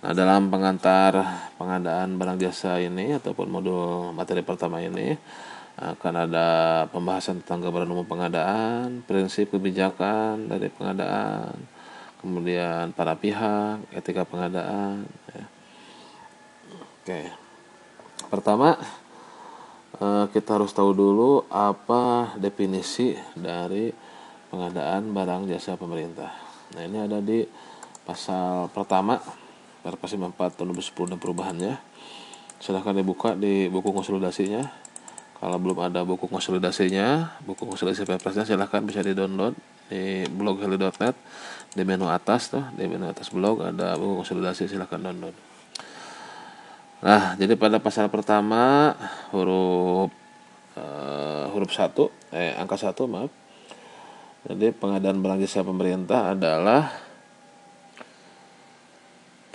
Nah, dalam pengantar pengadaan barang jasa ini ataupun modul materi pertama ini akan ada pembahasan tentang gambaran umum pengadaan, prinsip kebijakan dari pengadaan, kemudian para pihak, etika pengadaan. Ya. Oke, pertama kita harus tahu dulu apa definisi dari pengadaan barang jasa pemerintah. Nah, ini ada di pasal pertama Perpres 54 tahun 2010 dan perubahannya. Silahkan dibuka di buku konsolidasinya. Kalau belum ada buku konsolidasinya, buku konsolidasi Perpresnya silahkan bisa di-download di blog heli.net. Di menu atas tuh, di menu atas blog ada buku konsolidasi, silahkan download. Nah, jadi pada pasal pertama huruf 1, angka 1 maaf. Jadi pengadaan barang jasa pemerintah adalah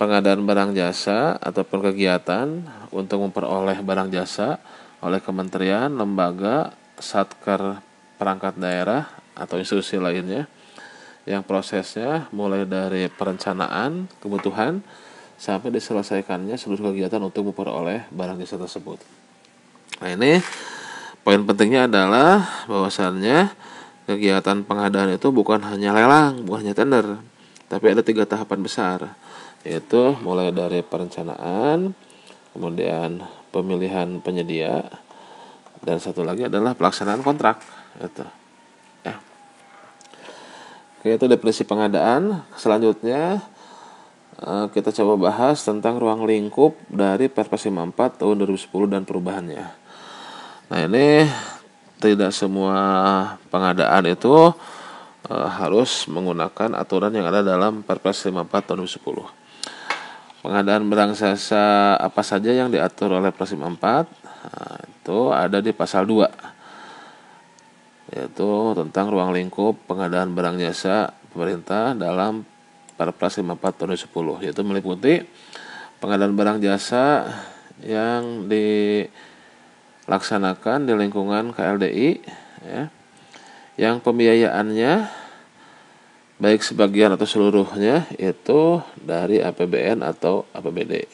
pengadaan barang jasa ataupun kegiatan untuk memperoleh barang jasa oleh kementerian, lembaga, satker perangkat daerah atau institusi lainnya yang prosesnya mulai dari perencanaan kebutuhan sampai diselesaikannya seluruh kegiatan untuk memperoleh barang jasa tersebut. Nah, ini poin pentingnya adalah bahwasannya kegiatan pengadaan itu bukan hanya lelang, bukan hanya tender, tapi ada 3 tahapan besar, yaitu mulai dari perencanaan, kemudian pemilihan penyedia, dan satu lagi adalah pelaksanaan kontrak. Itu. Ya. Oke, itu definisi pengadaan. Selanjutnya kita coba bahas tentang ruang lingkup dari Perpres 54 tahun 2010 dan perubahannya. Nah, ini tidak semua pengadaan itu harus menggunakan aturan yang ada dalam Perpres 54 tahun 2010. Pengadaan barang jasa apa saja yang diatur oleh Perpres 54 itu ada di pasal 2, yaitu tentang ruang lingkup pengadaan barang jasa pemerintah dalam Perpres 54 tahun 2010, yaitu meliputi pengadaan barang jasa yang dilaksanakan di lingkungan KLDI, ya, yang pembiayaannya baik sebagian atau seluruhnya itu dari APBN atau APBD.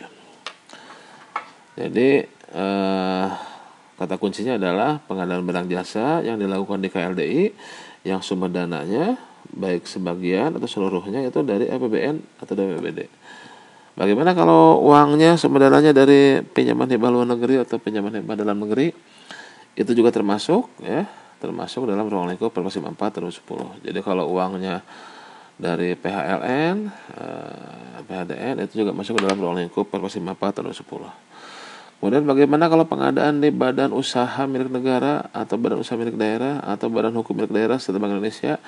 Jadi kata kuncinya adalah pengadaan barang jasa yang dilakukan di KLDI yang sumber dananya baik sebagian atau seluruhnya itu dari APBN atau dari APBD. Bagaimana kalau uangnya sumber dananya dari pinjaman hibah luar negeri atau pinjaman hibah dalam negeri? Itu juga termasuk dalam ruang lingkup Perpres 54 tahun 2010. Jadi kalau uangnya dari PHLN, PHDN itu juga masuk ke dalam ruang lingkup Perpres 54 tahun 2010. Kemudian bagaimana kalau pengadaan di badan usaha milik negara atau badan usaha milik daerah atau badan hukum milik daerah serta Bank Indonesia?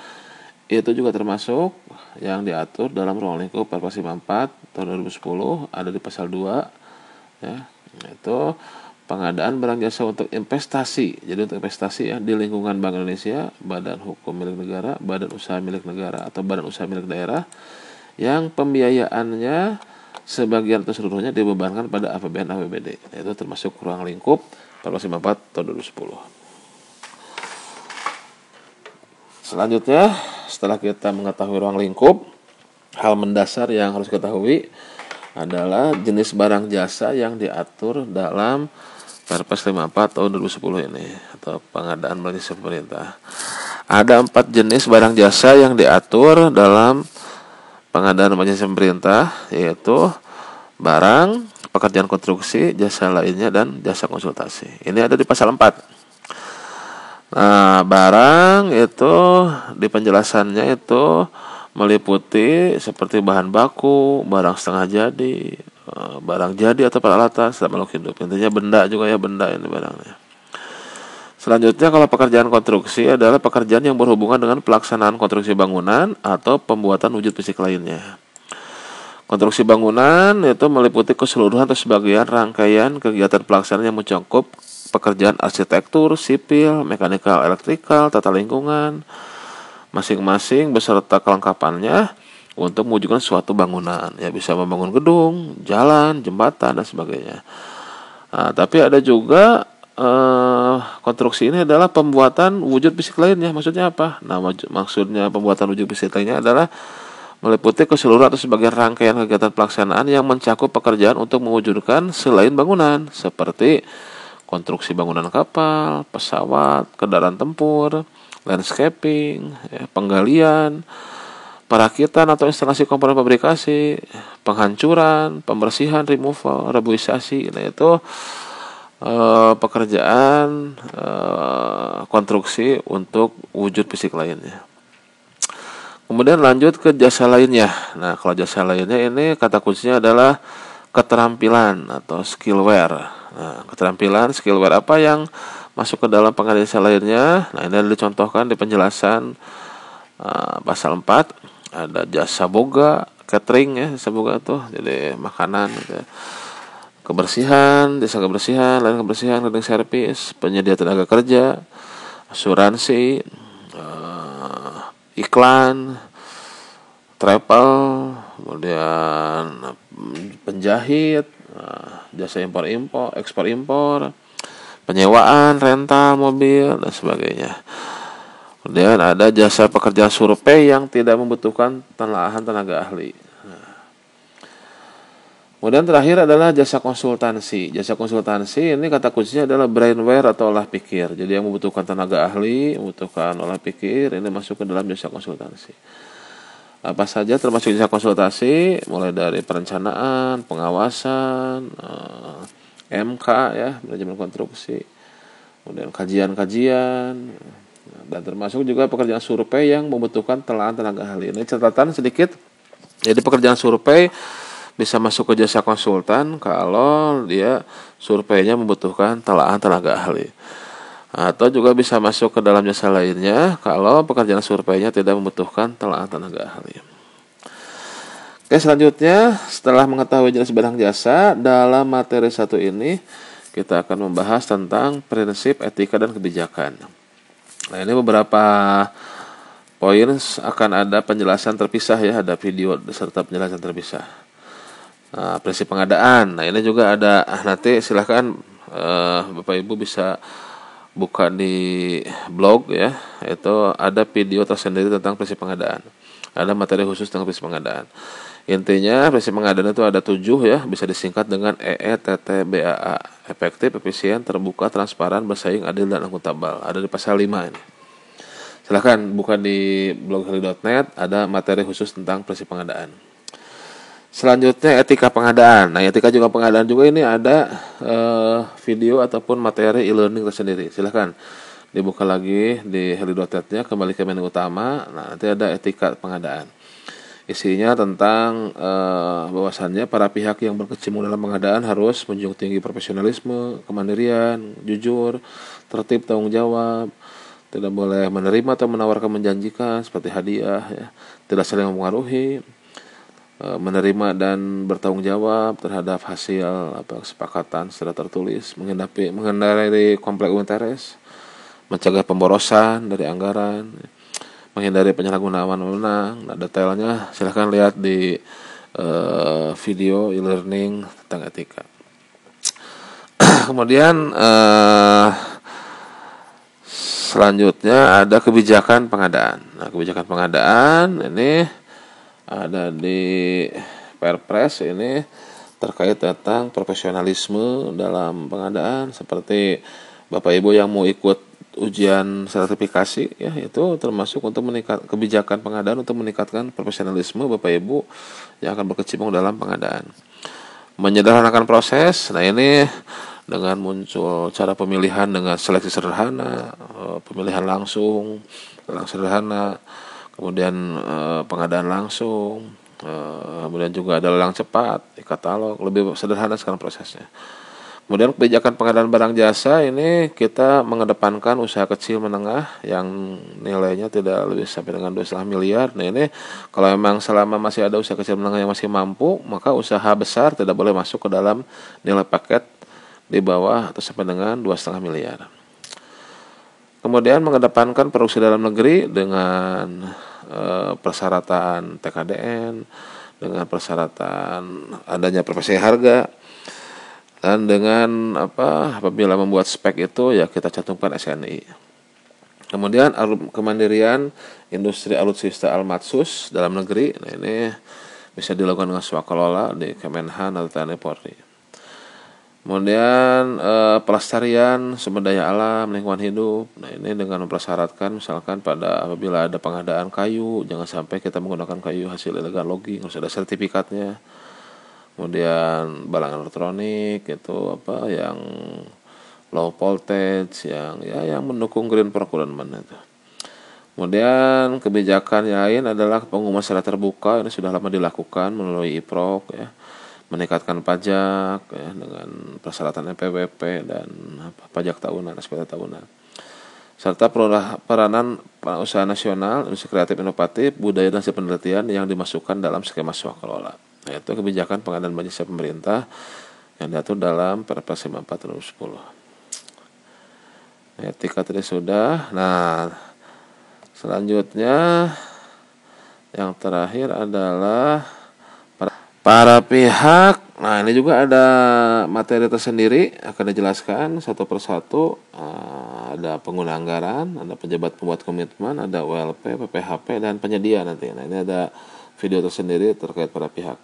Itu juga termasuk yang diatur dalam ruang lingkup Perpres 54 tahun 2010, ada di pasal 2, ya, yaitu pengadaan barang jasa untuk investasi. Jadi untuk investasi ya di lingkungan Bank Indonesia, badan hukum milik negara, badan usaha milik negara atau badan usaha milik daerah yang pembiayaannya sebagian atau seluruhnya dibebankan pada APBN APBD. Itu termasuk ruang lingkup Perpres 54 tahun 2010. Selanjutnya, setelah kita mengetahui ruang lingkup, hal mendasar yang harus kita ketahui adalah jenis barang jasa yang diatur dalam Perpres 54 tahun 2010 ini atau pengadaan barang jasa pemerintah. Ada 4 jenis barang jasa yang diatur dalam pengadaan barang jasa pemerintah, yaitu barang, pekerjaan konstruksi, jasa lainnya, dan jasa konsultasi. Ini ada di pasal 4. Nah, barang itu di penjelasannya itu meliputi seperti bahan baku, barang setengah jadi, barang jadi atau peralatan serta makhluk hidup. Intinya benda juga ya, benda ini barangnya. Selanjutnya kalau pekerjaan konstruksi adalah pekerjaan yang berhubungan dengan pelaksanaan konstruksi bangunan atau pembuatan wujud fisik lainnya. Konstruksi bangunan itu meliputi keseluruhan atau sebagian rangkaian kegiatan pelaksanaan yang mencakup pekerjaan arsitektur, sipil, mekanikal, elektrikal, tata lingkungan, masing-masing beserta kelengkapannya untuk mewujudkan suatu bangunan. Ya, bisa membangun gedung, jalan, jembatan, dan sebagainya. Nah, tapi ada juga konstruksi ini adalah pembuatan wujud fisik lainnya. Maksudnya apa? Nah, maksudnya pembuatan wujud fisik lainnya adalah meliputi keseluruhan atau sebagian rangkaian kegiatan pelaksanaan yang mencakup pekerjaan untuk mewujudkan selain bangunan, seperti konstruksi bangunan kapal, pesawat, kendaraan tempur, landscaping, penggalian, perakitan atau instalasi komponen fabrikasi, penghancuran, pembersihan, removal, reboisasi. Nah itu pekerjaan konstruksi untuk wujud fisik lainnya. Kemudian lanjut ke jasa lainnya. Nah, kalau jasa lainnya ini kata kuncinya adalah keterampilan atau skillware. Nah, keterampilan, skillware apa yang masuk ke dalam pengertian jasa lainnya? Nah, ini ada dicontohkan di penjelasan pasal 4. Ada jasa boga, catering ya, jasa boga tuh, jadi makanan gitu ya. Kebersihan, jasa kebersihan, lain kebersihan, cleaning service, penyedia tenaga kerja, asuransi, iklan, travel, kemudian penjahit, jasa impor-impor, ekspor-impor, penyewaan, rental mobil, dan sebagainya. Kemudian ada jasa pekerjaan survei yang tidak membutuhkan penelaahan tenaga ahli. Kemudian terakhir adalah jasa konsultansi. Jasa konsultansi ini kata kuncinya adalah brainware atau olah pikir. Jadi yang membutuhkan tenaga ahli, membutuhkan olah pikir, ini masuk ke dalam jasa konsultansi. Apa saja termasuk jasa konsultasi? Mulai dari perencanaan, pengawasan, MK ya, manajemen konstruksi, kemudian kajian-kajian, dan termasuk juga pekerjaan survei yang membutuhkan telaan tenaga ahli. Ini catatan sedikit. Jadi pekerjaan survei bisa masuk ke jasa konsultan kalau dia surveinya membutuhkan telaan tenaga ahli. Atau juga bisa masuk ke dalam jasa lainnya kalau pekerjaan surveinya tidak membutuhkan telaan tenaga ahli. Oke, selanjutnya setelah mengetahui jenis barang jasa, dalam materi 1 ini kita akan membahas tentang prinsip etika dan kebijakan. Nah, ini beberapa poin akan ada penjelasan terpisah ya, ada video serta penjelasan terpisah. Nah, prinsip pengadaan. Nah, ini juga ada nanti silahkan Bapak Ibu bisa buka di blog ya, itu ada video tersendiri tentang prinsip pengadaan. Ada materi khusus tentang prinsip pengadaan. Intinya prinsip pengadaan itu ada 7 ya, bisa disingkat dengan EETTBAA. Efektif, efisien, terbuka, transparan, bersaing, adil, dan akuntabel. Ada di pasal 5 ini. Silahkan buka di blog.heli.net, ada materi khusus tentang prinsip pengadaan. Selanjutnya etika pengadaan. Nah, etika juga pengadaan juga ini ada video ataupun materi e-learning tersendiri. Silahkan dibuka lagi di heli.net-nya, kembali ke menu utama. Nah, nanti ada etika pengadaan. Isinya tentang bahwasannya para pihak yang berkecimpung dalam pengadaan harus menjunjung tinggi profesionalisme, kemandirian, jujur, tertib, tanggung jawab, tidak boleh menerima atau menawarkan menjanjikan seperti hadiah ya, tidak saling mempengaruhi, menerima dan bertanggung jawab terhadap hasil kesepakatan secara tertulis, menghindari konflik interest, mencegah pemborosan dari anggaran, menghindari penyalahgunaan wewenang. Nah, detailnya silahkan lihat di video e-learning tentang etika. Kemudian selanjutnya ada kebijakan pengadaan. Nah, kebijakan pengadaan ini ada di Perpres ini terkait tentang profesionalisme dalam pengadaan, seperti Bapak Ibu yang mau ikut ujian sertifikasi ya, itu termasuk untuk kebijakan pengadaan untuk meningkatkan profesionalisme Bapak Ibu yang akan berkecimpung dalam pengadaan. Menyederhanakan proses. Nah, ini dengan muncul cara pemilihan dengan seleksi sederhana, pemilihan langsung sederhana, kemudian pengadaan langsung, kemudian juga ada lelang cepat, e-katalog, lebih sederhana sekarang prosesnya. Kemudian kebijakan pengadaan barang jasa ini kita mengedepankan usaha kecil menengah yang nilainya tidak lebih sampai dengan 2,5 miliar. Nah, ini kalau memang selama masih ada usaha kecil menengah yang masih mampu, maka usaha besar tidak boleh masuk ke dalam nilai paket di bawah atau sampai dengan 2,5 miliar. Kemudian mengedepankan produksi dalam negeri dengan persyaratan TKDN, dengan persyaratan adanya profesi harga, dan dengan apabila membuat spek itu ya kita cantumkan SNI. Kemudian kemandirian industri alutsista Almatsus dalam negeri. Nah, ini bisa dilakukan dengan swakalola di Kemenhan atau TNI Polri. Kemudian pelestarian sumber daya alam, lingkungan hidup. Nah, ini dengan mempersyaratkan misalkan apabila ada pengadaan kayu, jangan sampai kita menggunakan kayu hasil illegal logging, harus ada sertifikatnya. Kemudian barang elektronik itu yang low voltage, yang mendukung green procurement itu. Kemudian kebijakan lain adalah pengumuman secara terbuka, ini sudah lama dilakukan melalui IPROK ya, meningkatkan pajak ya, dengan persyaratan NPWP dan pajak tahunan, SPT tahunan, serta peranan usaha nasional, industri kreatif inovatif, budaya dan penelitian yang dimasukkan dalam skema swakalola, yaitu kebijakan pengadaan jasa pemerintah yang diatur dalam Perpres 54 2010. Etika tadi sudah. Nah, selanjutnya yang terakhir adalah para pihak. Nah, ini juga ada materi tersendiri akan dijelaskan satu persatu. Ada pengguna anggaran, ada pejabat pembuat komitmen, ada ULP, PPHP, dan penyedia nanti. Nah, ini ada video tersendiri terkait para pihak.